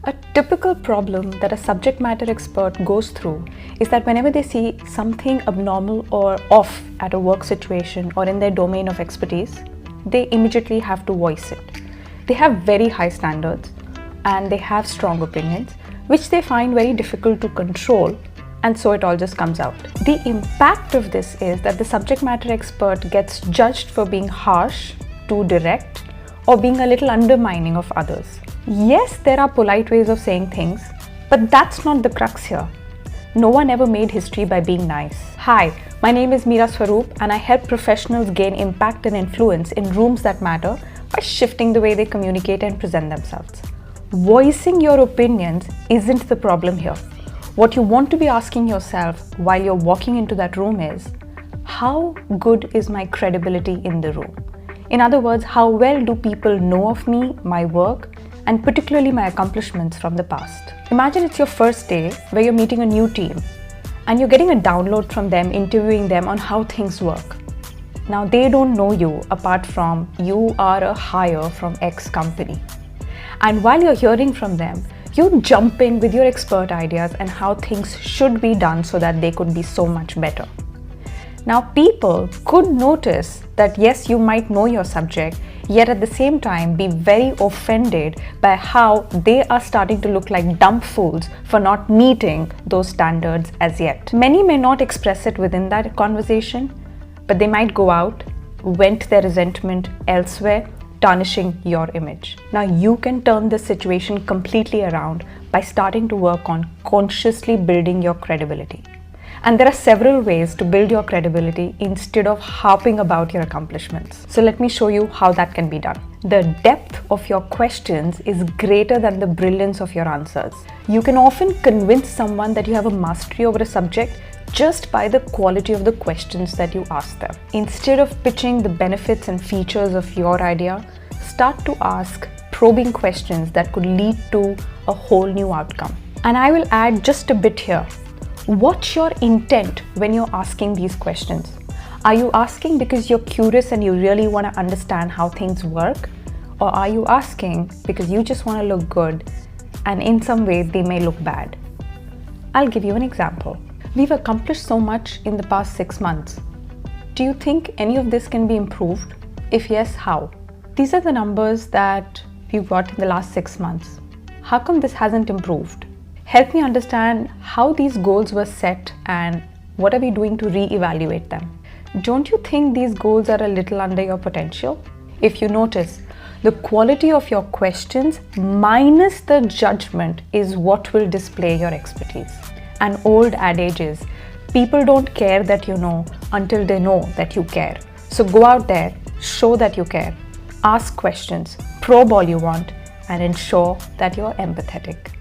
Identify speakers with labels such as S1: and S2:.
S1: A typical problem that a subject matter expert goes through is that whenever they see something abnormal or off at a work situation or in their domain of expertise, they immediately have to voice it. They have very high standards and they have strong opinions, which they find very difficult to control, and so it all just comes out. The impact of this is that the subject matter expert gets judged for being harsh, too direct, or being a little undermining of others. Yes, there are polite ways of saying things, but that's not the crux here. No one ever made history by being nice. Hi, my name is Mira Swarup and I help professionals gain impact and influence in rooms that matter by shifting the way they communicate and present themselves. Voicing your opinions isn't the problem here. What you want to be asking yourself while you're walking into that room is, how good is my credibility in the room? In other words, how well do people know of me, my work, and particularly my accomplishments from the past? Imagine it's your first day where you're meeting a new team and you're getting a download from them, interviewing them on how things work. Now they don't know you apart from you are a hire from X company. And while you're hearing from them, you jump in with your expert ideas and how things should be done so that they could be so much better. Now people could notice that yes, you might know your subject, yet at the same time be very offended by how they are starting to look like dumb fools for not meeting those standards as yet. Many may not express it within that conversation, but they might go out, vent their resentment elsewhere, tarnishing your image. Now you can turn this situation completely around by starting to work on consciously building your credibility. And there are several ways to build your credibility instead of harping about your accomplishments. So let me show you how that can be done. The depth of your questions is greater than the brilliance of your answers. You can often convince someone that you have a mastery over a subject just by the quality of the questions that you ask them. Instead of pitching the benefits and features of your idea, start to ask probing questions that could lead to a whole new outcome. And I will add just a bit here. What's your intent when you're asking these questions? Are you asking because you're curious and you really want to understand how things work? Or are you asking because you just want to look good and in some ways they may look bad? I'll give you an example. We've accomplished so much in the past 6 months. Do you think any of this can be improved? If yes, how? These are the numbers that we've got in the last 6 months. How come this hasn't improved? Help me understand how these goals were set and what are we doing to re-evaluate them. Don't you think these goals are a little under your potential? If you notice, the quality of your questions minus the judgment is what will display your expertise. An old adage is, people don't care that you know until they know that you care. So go out there, show that you care, ask questions, probe all you want, and ensure that you're empathetic.